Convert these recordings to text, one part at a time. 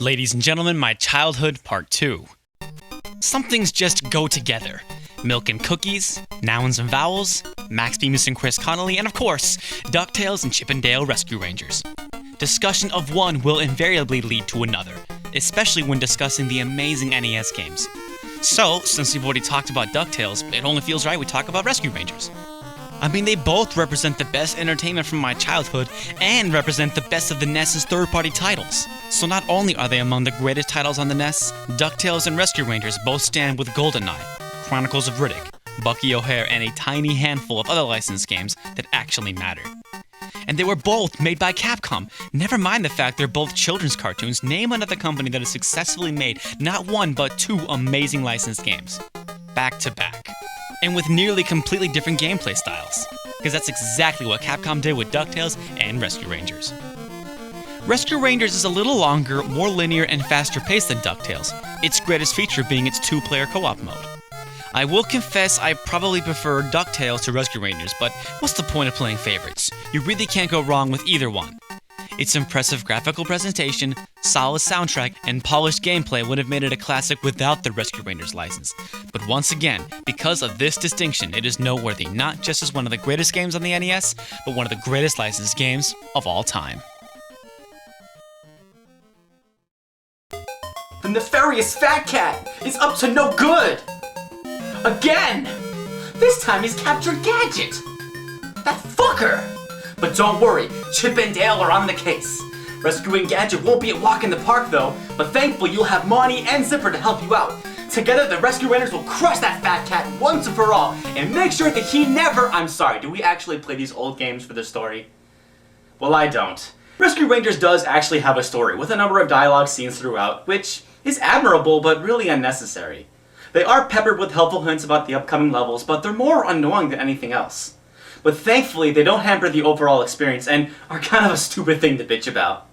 Ladies and gentlemen, my childhood part 2. Some things just go together. Milk and cookies, nouns and vowels, Max Bemis and Chris Connolly, and of course, DuckTales and Chip and Dale Rescue Rangers. Discussion of one will invariably lead to another, especially when discussing the amazing NES games. So, since we've already talked about DuckTales, it only feels right we talk about Rescue Rangers. I mean, they both represent the best entertainment from my childhood and represent the best of the NES's third-party titles. So not only are they among the greatest titles on the NES, DuckTales and Rescue Rangers both stand with GoldenEye, Chronicles of Riddick, Bucky O'Hare, and a tiny handful of other licensed games that actually matter. And they were both made by Capcom. Never mind the fact they're both children's cartoons. Name another company that has successfully made not one but two amazing licensed games, back to back. And with nearly completely different gameplay styles, because that's exactly what Capcom did with DuckTales and Rescue Rangers. Rescue Rangers is a little longer, more linear, and faster paced than DuckTales, its greatest feature being its two-player co-op mode. I will confess I probably prefer DuckTales to Rescue Rangers, but what's the point of playing favorites? You really can't go wrong with either one. Its impressive graphical presentation, solid soundtrack, and polished gameplay would have made it a classic without the Rescue Rangers license. But once again, because of this distinction, it is noteworthy not just as one of the greatest games on the NES, but one of the greatest licensed games of all time. The nefarious Fat Cat is up to no good! Again! This time he's captured Gadget! That fucker! But don't worry, Chip and Dale are on the case. Rescuing Gadget won't be a walk in the park though, but thankfully you'll have Monty and Zipper to help you out. Together the Rescue Rangers will crush that Fat Cat once and for all, and make sure that he never— I'm sorry, do we actually play these old games for the story? Well, I don't. Rescue Rangers does actually have a story, with a number of dialogue scenes throughout, which is admirable but really unnecessary. They are peppered with helpful hints about the upcoming levels, but they're more annoying than anything else. But thankfully, they don't hamper the overall experience and are kind of a stupid thing to bitch about.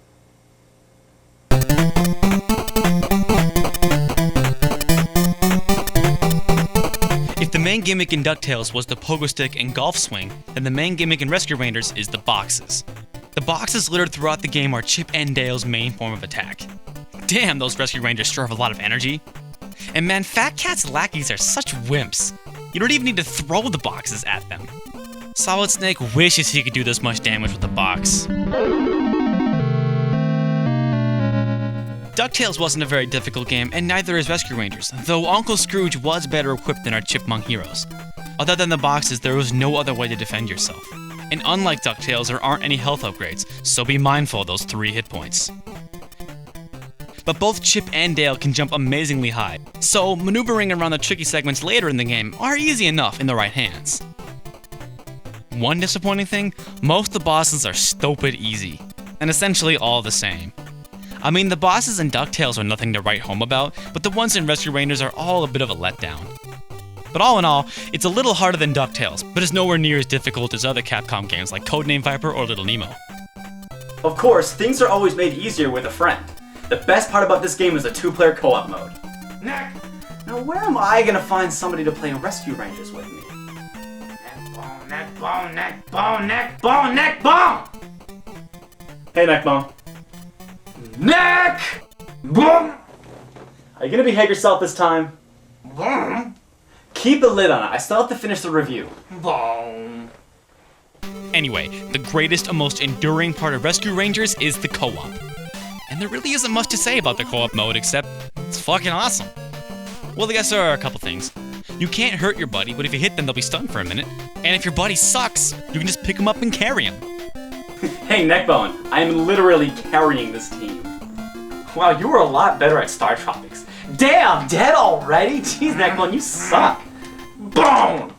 If the main gimmick in DuckTales was the pogo stick and golf swing, then the main gimmick in Rescue Rangers is the boxes. The boxes littered throughout the game are Chip and Dale's main form of attack. Damn, those Rescue Rangers sure have a lot of energy. And man, Fat Cat's lackeys are such wimps. You don't even need to throw the boxes at them. Solid Snake wishes he could do this much damage with the box. DuckTales wasn't a very difficult game, and neither is Rescue Rangers, though Uncle Scrooge was better equipped than our chipmunk heroes. Other than the boxes, there was no other way to defend yourself. And unlike DuckTales, there aren't any health upgrades, so be mindful of those 3 hit points. But both Chip and Dale can jump amazingly high, so maneuvering around the tricky segments later in the game are easy enough in the right hands. One disappointing thing, most of the bosses are stupid easy, and essentially all the same. I mean, the bosses in DuckTales are nothing to write home about, but the ones in Rescue Rangers are all a bit of a letdown. But all in all, it's a little harder than DuckTales, but it's nowhere near as difficult as other Capcom games like Codename Viper or Little Nemo. Of course, things are always made easier with a friend. The best part about this game is the 2-player co-op mode. Now where am I gonna find somebody to play Rescue Rangers with me? Nekbone, Nekbone, Nekbone, Nekbone! Hey, Nekbone. Nekbone! Are you gonna behave yourself this time? Boom. Keep a lid on it. I still have to finish the review. Boom. Anyway, the greatest and most enduring part of Rescue Rangers is the co-op. And there really isn't much to say about the co-op mode except it's fucking awesome. Well, I guess there are a couple things. You can't hurt your buddy, but if you hit them, they'll be stunned for a minute. And if your buddy sucks, you can just pick him up and carry him. Hey, Nekbone, I am literally carrying this team. Wow, you were a lot better at Star Tropics. Damn, dead already? Jeez, Nekbone, you suck. Boom!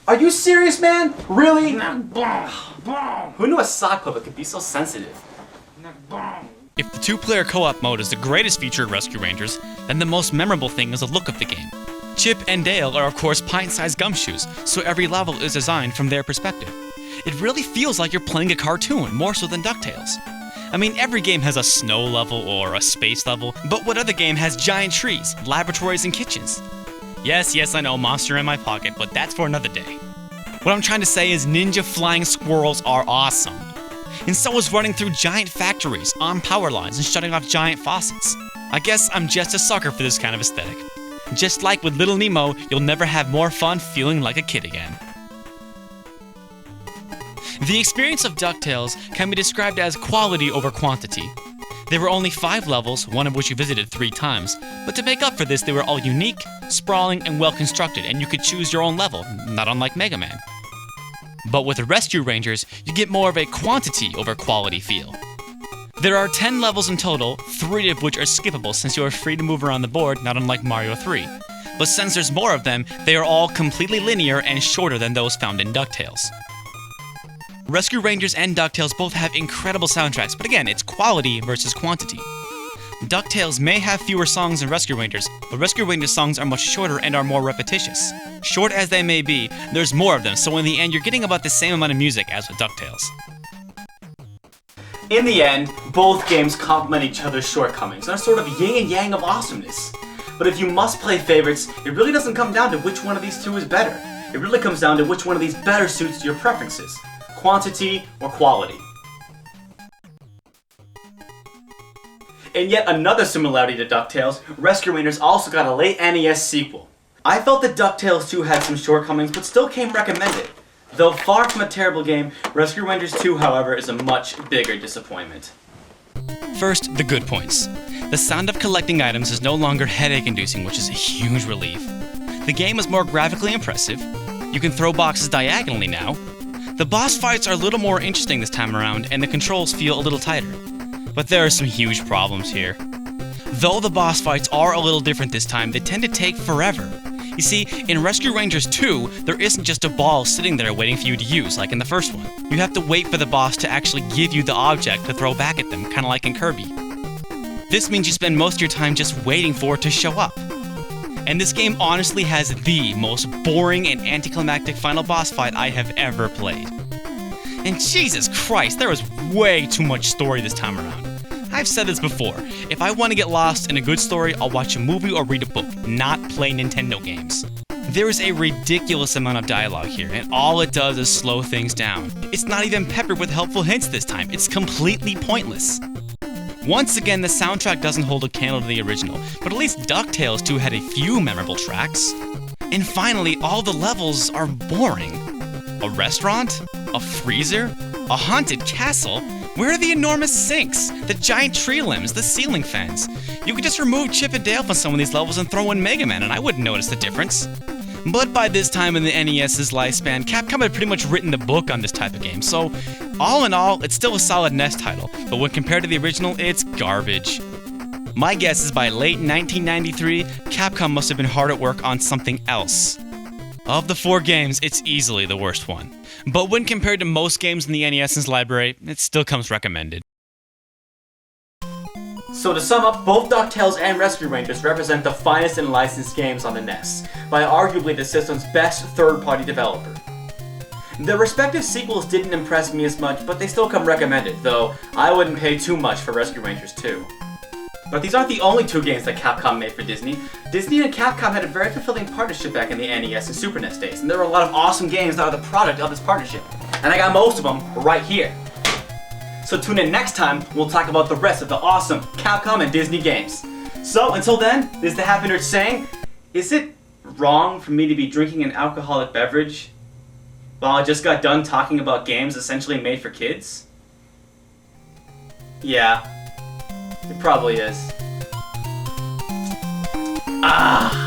Are you serious, man? Really? Nekbone. Who knew a sock puppet could be so sensitive? Nekbone. If the 2-player co-op mode is the greatest feature of Rescue Rangers, then the most memorable thing is the look of the game. Chip and Dale are of course pint-sized gumshoes, so every level is designed from their perspective. It really feels like you're playing a cartoon, more so than DuckTales. I mean, every game has a snow level or a space level, but what other game has giant trees, laboratories, and kitchens? Yes, I know, monster in my pocket, but that's for another day. What I'm trying to say is ninja flying squirrels are awesome. And so is running through giant factories, on power lines, and shutting off giant faucets. I guess I'm just a sucker for this kind of aesthetic. Just like with Little Nemo, you'll never have more fun feeling like a kid again. The experience of DuckTales can be described as quality over quantity. There were only 5 levels, one of which you visited 3 times, but to make up for this, they were all unique, sprawling, and well constructed, and you could choose your own level, not unlike Mega Man. But with the Rescue Rangers, you get more of a quantity over quality feel. There are 10 levels in total, 3 of which are skippable since you are free to move around the board, not unlike Mario 3. But since there's more of them, they are all completely linear and shorter than those found in DuckTales. Rescue Rangers and DuckTales both have incredible soundtracks, but again, it's quality versus quantity. DuckTales may have fewer songs than Rescue Rangers, but Rescue Rangers songs are much shorter and are more repetitious. Short as they may be, there's more of them, so in the end you're getting about the same amount of music as with DuckTales. In the end, both games complement each other's shortcomings and are sort of yin and yang of awesomeness. But if you must play favorites, it really doesn't come down to which one of these two is better. It really comes down to which one of these better suits your preferences. Quantity or quality. In yet another similarity to DuckTales, Rescue Rangers also got a late NES sequel. I felt that DuckTales 2 had some shortcomings, but still came recommended. Though far from a terrible game, Rescue Rangers 2, however, is a much bigger disappointment. First, the good points. The sound of collecting items is no longer headache-inducing, which is a huge relief. The game is more graphically impressive. You can throw boxes diagonally now. The boss fights are a little more interesting this time around, and the controls feel a little tighter. But there are some huge problems here. Though the boss fights are a little different this time, they tend to take forever. You see, in Rescue Rangers 2, there isn't just a ball sitting there waiting for you to use, like in the first one. You have to wait for the boss to actually give you the object to throw back at them, kinda like in Kirby. This means you spend most of your time just waiting for it to show up. And this game honestly has the most boring and anticlimactic final boss fight I have ever played. And Jesus Christ, there was way too much story this time around. I've said this before, if I want to get lost in a good story, I'll watch a movie or read a book, not play Nintendo games. There is a ridiculous amount of dialogue here, and all it does is slow things down. It's not even peppered with helpful hints this time, it's completely pointless. Once again, the soundtrack doesn't hold a candle to the original, but at least DuckTales 2 had a few memorable tracks. And finally, all the levels are boring. A restaurant? A freezer? A haunted castle? Where are the enormous sinks? The giant tree limbs? The ceiling fans? You could just remove Chip and Dale from some of these levels and throw in Mega Man and I wouldn't notice the difference. But by this time in the NES's lifespan, Capcom had pretty much written the book on this type of game, so all in all, it's still a solid NES title, but when compared to the original, it's garbage. My guess is by late 1993, Capcom must have been hard at work on something else. Of the 4 games, it's easily the worst one. But when compared to most games in the NES's library, it still comes recommended. So to sum up, both DuckTales and Rescue Rangers represent the finest in licensed games on the NES, by arguably the system's best third-party developer. Their respective sequels didn't impress me as much, but they still come recommended, though I wouldn't pay too much for Rescue Rangers 2. But these aren't the only 2 games that Capcom made for Disney. Disney and Capcom had a very fulfilling partnership back in the NES and Super NES days, and there were a lot of awesome games that are the product of this partnership. And I got most of them right here. So tune in next time, we'll talk about the rest of the awesome Capcom and Disney games. So until then, this is the Happy Nerd saying, is it wrong for me to be drinking an alcoholic beverage while I just got done talking about games essentially made for kids? Yeah, it probably is. Ah!